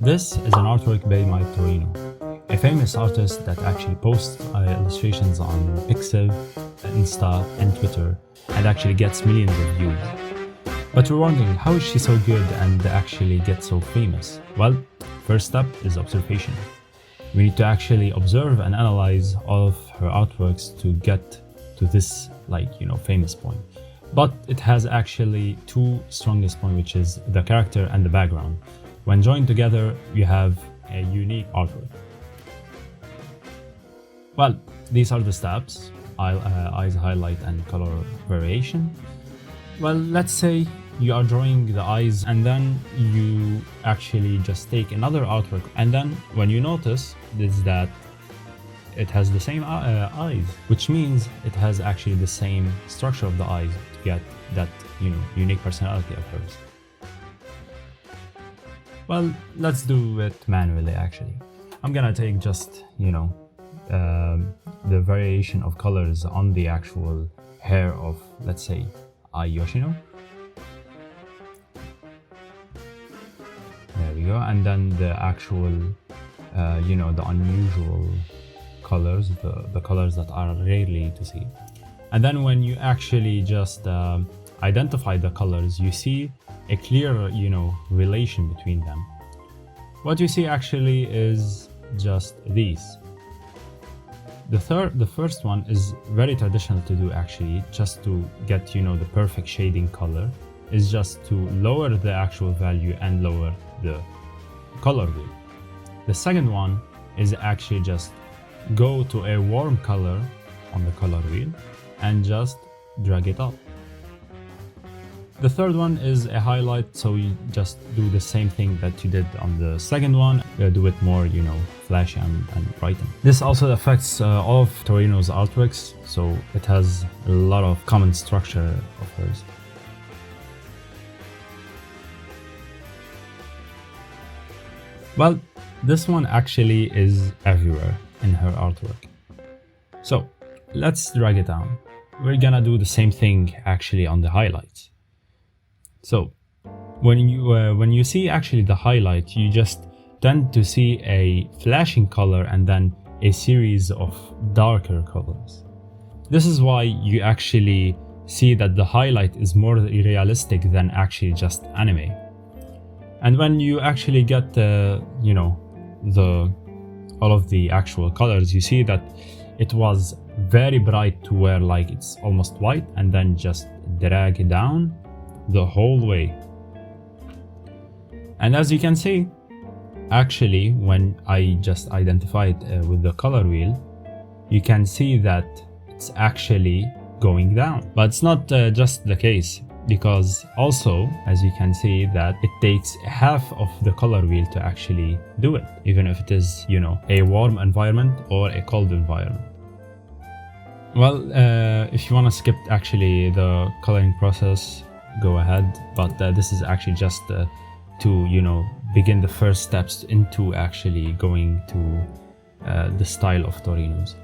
This is an artwork by Torino, a famous artist that actually posts illustrations on pixiv, Insta, and Twitter, and actually gets millions of views. But we're wondering, how is she so good and actually get so famous? Well, first step is observation. We need to actually observe and analyze all of her artworks to get to this, famous point. But it has actually two strongest points, which is the character and the background. When joined together, you have a unique artwork. Well, these are the steps: eyes, highlight, and color variation. Well, let's say you are drawing the eyes and then you actually just take another artwork, and then when you notice is that it has the same eyes, which means it has actually the same structure of the eyes to get that unique personality of hers. Well, let's do it manually actually. I'm gonna take just the variation of colors on the actual hair of, let's say, Yoshino. There we go. And then the actual the unusual colors, the colors that are rarely to see. And then when you actually just identify the colors, you see a clear relation between them. What you see actually is just these. The first one is very traditional to do actually, just to get the perfect shading color, is just to lower the actual value and lower the color wheel. The second one is actually just go to a warm color on the color wheel and just drag it up. The third one is a highlight, so you just do the same thing that you did on the second one, do it more flashy and brighten. This also affects all of Torino's artworks, so it has a lot of common structure of hers. Well, this one actually is everywhere in her artwork. So let's drag it down. We're gonna do the same thing actually on the highlights. So when you see actually the highlight, you just tend to see a flashing color and then a series of darker colors. This is why you actually see that the highlight is more realistic than actually just anime. And when you actually get all of the actual colors, you see that it was very bright to where it's almost white, and then just drag it down the whole way. And as you can see, actually when I just identify it with the color wheel, you can see that it's actually going down. But it's not just the case, because also, as you can see, that it takes half of the color wheel to actually do it, even if it is a warm environment or a cold environment. Well, if you want to skip actually the coloring process, go ahead, but this is actually just to begin the first steps into actually going to the style of Torino's.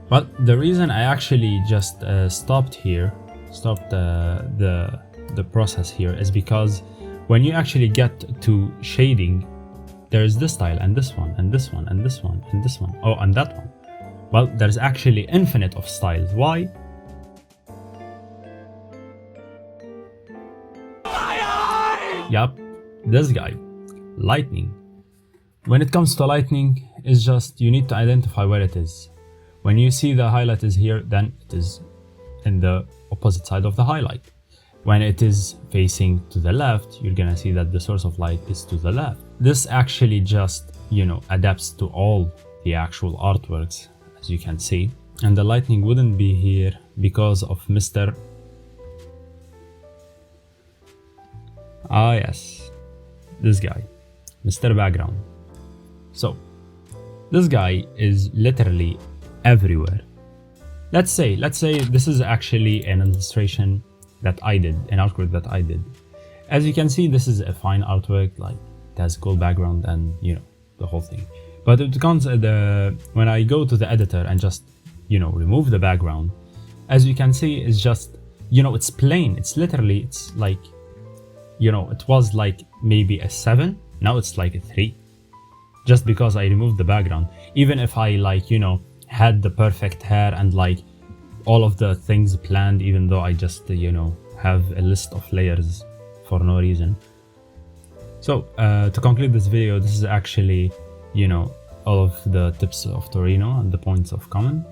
But the reason I actually just stopped the process here is because when you actually get to shading, there's this style and this one and this one and this one and this one. Oh, and that one. Well, there's actually infinite of styles. Why? Yup, this guy, lightning. When it comes to lightning, it's just you need to identify where it is. When you see the highlight is here, then it is in the opposite side of the highlight. When it is facing to the left, you're gonna see that the source of light is to the left. This actually just, adapts to all the actual artworks, as you can see. And the lightning wouldn't be here because of Mr. Yes, this guy, Mr. Background. So, this guy is literally everywhere. Let's say this is actually an illustration that I did, an artwork that I did. As you can see, this is a fine artwork, like it has cool background and the whole thing. But it comes when I go to the editor and just remove the background, as you can see, it's just it's plain. It's literally, it's like it was like maybe a 7, now it's like a 3, just because I removed the background. Even if I had the perfect hair and like all of the things planned, even though I just have a list of layers for no reason. So to conclude this video, this is actually all of the tips of Torino and the points of comment.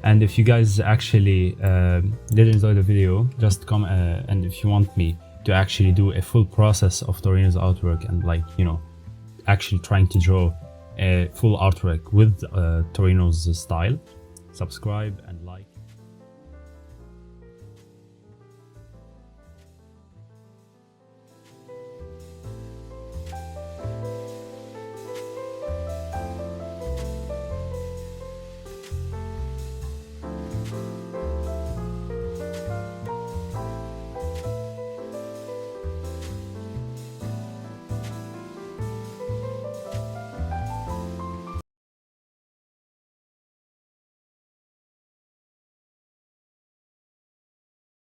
And if you guys actually did enjoy the video, just comment, and if you want me to actually do a full process of Torino's artwork and actually trying to draw a full artwork with Torino's style, subscribe and like.